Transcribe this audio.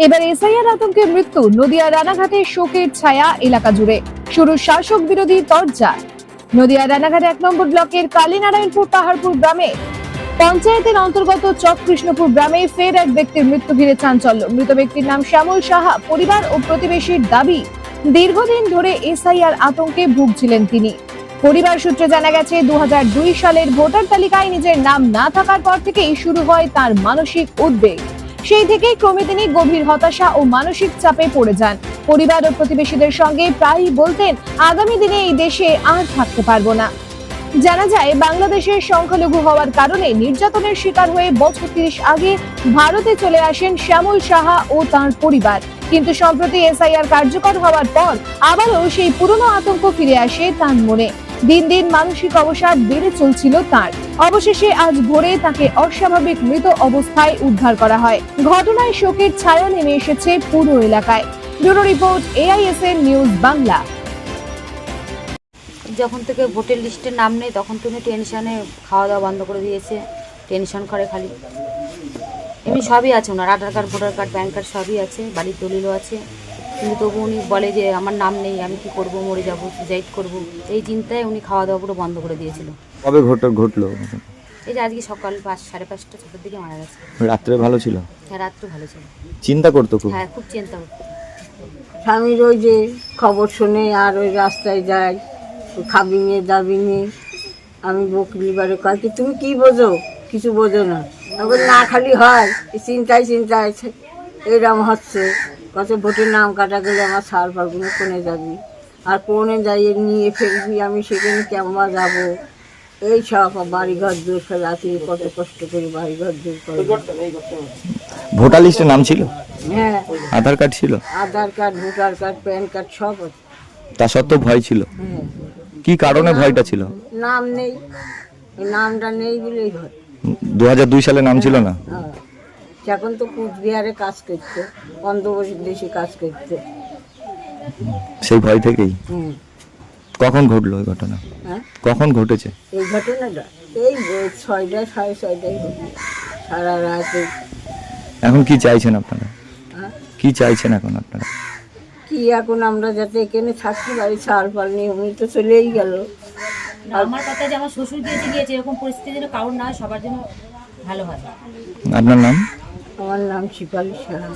এবার এসআইআর আতঙ্কে মৃত্যু, নদিয়া রানাঘাটে শোকের ছায়া এলাকা জুড়ে, শুরু শাসক বিরোধী তরজা। নদিয়া রানাঘাট 1 নম্বর ব্লকের কালীনারায়ণপুর পাহাড়পুর গ্রামে পঞ্চায়েতের অন্তর্গত চককৃষ্ণপুর গ্রামে ফের এক ব্যক্তির মৃত্যু ঘিরে চাঞ্চল্য। মৃত ব্যক্তির নাম শ্যামল সাহা। পরিবার ও প্রতিবেশীর দাবি, দীর্ঘদিন ধরে এসআইআর আতঙ্কে ভুগছিলেন তিনি। পরিবার সূত্রে জানা গেছে, 2002 সালের ভোটার তালিকায় নিজের নাম না থাকার পর থেকেই শুরু হয় তার মানসিক উদ্বেগ। সেই থেকেই ক্রমে তিনি গভীর হতাশা ও মানসিক চাপে পড়ে যান। পরিবার ও প্রতিবেশীদের সঙ্গে প্রায়ই বলতেন, আগামী দিনে এই দেশে আর থাকতে পারবো না। জানা যায়, বাংলাদেশের সংখ্যালঘু হওয়ার কারণে নির্যাতনের শিকার হয়ে বছর 30 আগে ভারতে চলে আসেন শ্যামল সাহা ও তার পরিবার। কিন্তু সম্প্রতি এসআইআর কার্যকর হওয়ার পর আবারও সেই পুরনো আতঙ্ক ফিরে আসে তার মনে। দিন দিন মানসিক অবসাদ বেড়ে চলছিল তার। অবশেষে আজ ভোরে তাকে অস্বাভাবিক মৃত অবস্থায় উদ্ধার করা হয়। ঘটনায় শোকের ছায়া নেমে এসেছে পুরো এলাকায়। Bureau report, AISN news Bangla. যখন থেকে ভোটার লিস্টের নাম নেই তখন থেকে টেনশনে খাওয়া দাওয়া বন্ধ করে দিয়েছে। টেনশন করে খালি। এমনি সবই আছে, ওনার Aadhaar card, voter card, PAN card সবই আছে, বাড়ির দলিলও আছে। কিন্তু তবু উনি বলে যে আমার নাম নেই, আমি কি করব, মরে যাবো, সুইসাইড করব, এই চিন্তায় উনি খাওয়া দাওয়া পুরো বন্ধ করে দিয়েছিল। কবে ঘটলো? এই যে আজকে সকাল 5-5:30 6টার দিকে মারা গেছে। রাত্রে ভালো ছিল? হ্যাঁ, রাত্রে ভালো ছিল। চিন্তা করতো খুব? হ্যাঁ, খুব চিন্তা করতো। স্বামীর ওই যে খবর শুনে আর ওই রাস্তায় যায়, খাবি নিয়ে দাবি নিয়ে। আমি বকলি বারে কয় কি, তুমি কি বোঝো? কিছু বোঝো না। আমি না খালি হয়, চিন্তায় এরম হচ্ছে। কত ভোটের নাম কাটা গেলে আমার সার ফারগুলো কোনে যাবি, আর কোনে যাইয়ে নিয়ে ফেলবি, আমি সেখানে কেমন যাবো। এই সব বাড়িঘর দূর ফেলে আসি, কত কষ্ট করে বাড়িঘর দূর করে। ভোটার লিস্টে নাম ছিল? হ্যাঁ, আধার কার্ড ছিল? Aadhaar card, voter card, PAN card সব আছে। তা সত্ত্বেও ভয় ছিল? হ্যাঁ, কি কারণে ভয়টা ছিল? নাম নেই, ওই নামটা নেই বলেই হয়। 2002 সালে নাম ছিল না? হ্যাঁ, এখন তো কুচবিহারে কাজ করতে, অন্ধ্রপ্রদেশে কাজ করতে। সেই ভয় থেকেই? হুম। কখন ঘটলো এই ঘটনা? হ্যাঁ, কখন ঘটেছে এই ঘটনাটা এই 6টা 6:30 সারা রাতে। এখন কি চাইছেন আপনারা? হ্যাঁ, কি চাইছেন এখন আপনারা? কি এখন আমরা যাতে এখানে থাকতে পারি, ছাড় পাল নিয়ে। উনি তো চলেই গেল। আমার কথা যে আমার শ্বশুর গিয়েছে, এরকম পরিস্থিতি যেন কারোর না হয়, সবার জন্য ভালো হয়। আপনার নাম? আমার নাম শিপালি সাহা।